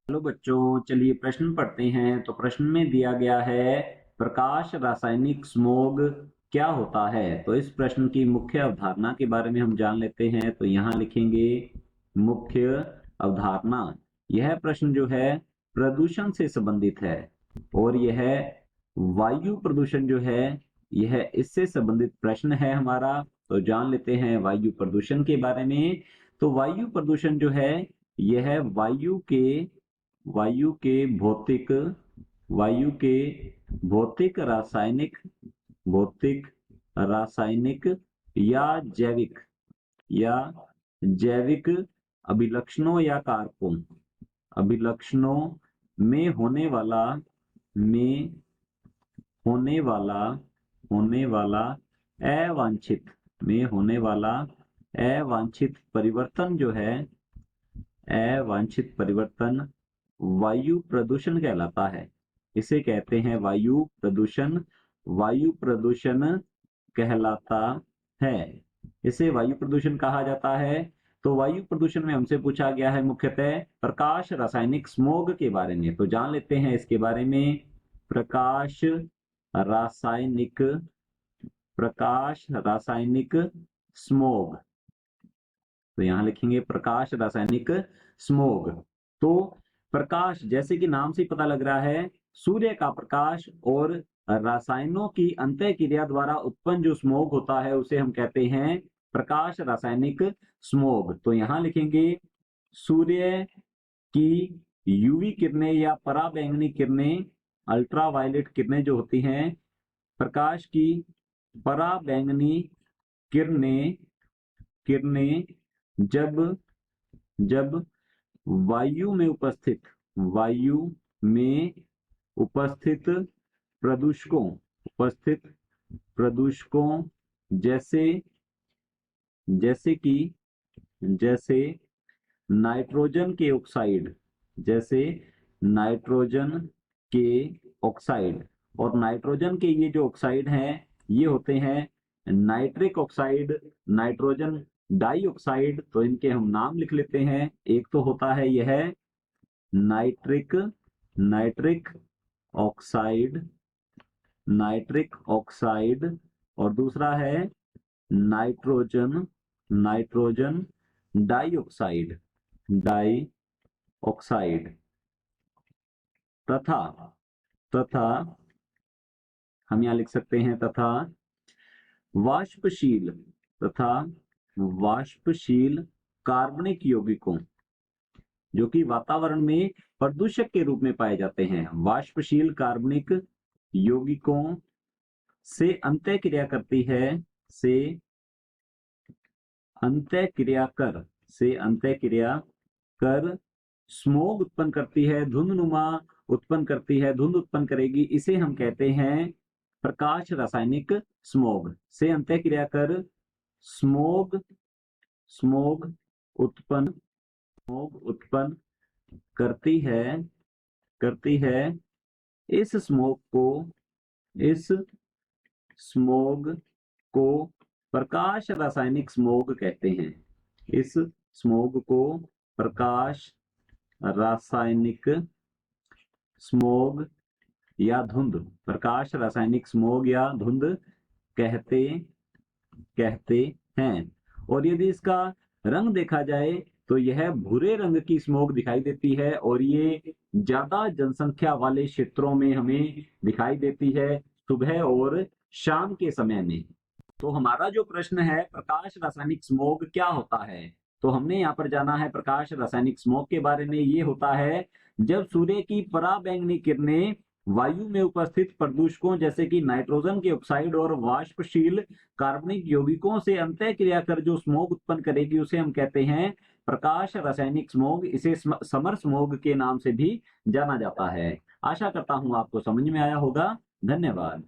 Hello बच्चों, चलिए प्रश्न पढ़ते हैं। तो प्रश्न में दिया गया है प्रकाश रासायनिक स्मोग क्या होता है। तो इस प्रश्न की मुख्य अवधारणा के बारे में हम जान लेते हैं। तो यहाँ लिखेंगे मुख्य अवधारणा। यह प्रश्न जो है प्रदूषण से संबंधित है और यह वायु प्रदूषण जो है यह इससे संबंधित प्रश्न है हमारा। तो जान लेते हैं वायु प्रदूषण के बारे में। तो वायु प्रदूषण जो है यह वायु के भौतिक वायु के भौतिक रासायनिक या जैविक या जैविक अभिलक्षणों में में होने वाला होने वाला अवांछित परिवर्तन जो है अवांछित परिवर्तन वायु प्रदूषण कहलाता है। इसे कहते हैं वायु प्रदूषण कहलाता है। इसे वायु प्रदूषण कहा जाता है। तो वायु प्रदूषण में हमसे पूछा गया है मुख्यतः प्रकाश रासायनिक स्मोग के बारे में। तो जान लेते हैं इसके बारे में। प्रकाश रासायनिक स्मोग। तो यहां लिखेंगे प्रकाश रासायनिक स्मोग। तो प्रकाश जैसे कि नाम से पता लग रहा है, सूर्य का प्रकाश और रासायनों की अंतःक्रिया द्वारा उत्पन्न जो स्मोग होता है उसे हम कहते हैं प्रकाश रासायनिक स्मोग। तो यहां लिखेंगे सूर्य की यूवी किरणें या पराबैंगनी किरणें, अल्ट्रावायलेट किरणें जो होती हैं, प्रकाश की पराबैंगनी किरणें किरणें जब वायु में उपस्थित प्रदूषकों जैसे नाइट्रोजन के ऑक्साइड और नाइट्रोजन के ये जो ऑक्साइड हैं ये होते हैं नाइट्रिक ऑक्साइड, नाइट्रोजन डाइऑक्साइड। तो इनके हम नाम लिख लेते हैं। एक तो होता है यह नाइट्रिक ऑक्साइड और दूसरा है नाइट्रोजन डाइऑक्साइड तथा हम यहां लिख सकते हैं तथा वाष्पशील कार्बनिक यौगिकों जो कि वातावरण में प्रदूषक के रूप में पाए जाते हैं। वाष्पशील कार्बनिक यौगिकों से अंतःक्रिया कर स्मोग उत्पन्न करती है, धुंध उत्पन्न करेगी। इसे हम कहते हैं प्रकाश रासायनिक स्मोग। से अंतःक्रिया कर स्मोग उत्पन्न करती है। इस स्मोग को प्रकाश रासायनिक स्मोग कहते हैं। इस स्मोग को प्रकाश रासायनिक स्मोग या धुंध, प्रकाश रासायनिक स्मोग या धुंध कहते हैं। और यदि इसका रंग देखा जाए तो यह भूरे रंग की स्मोग दिखाई देती है और ये ज्यादा जनसंख्या वाले क्षेत्रों में हमें दिखाई देती है सुबह और शाम के समय में। तो हमारा जो प्रश्न है प्रकाश रासायनिक स्मोग क्या होता है, तो हमने यहाँ पर जाना है प्रकाश रासायनिक स्मोग के बारे में। ये होता है जब सूर्य की पराबैंगनी किरणें वायु में उपस्थित प्रदूषकों जैसे कि नाइट्रोजन के ऑक्साइड और वाष्पशील कार्बनिक यौगिकों से अंतःक्रिया कर जो स्मोग उत्पन्न करेगी उसे हम कहते हैं प्रकाश रासायनिक स्मोग। इसे समर स्मोग के नाम से भी जाना जाता है। आशा करता हूं आपको समझ में आया होगा। धन्यवाद।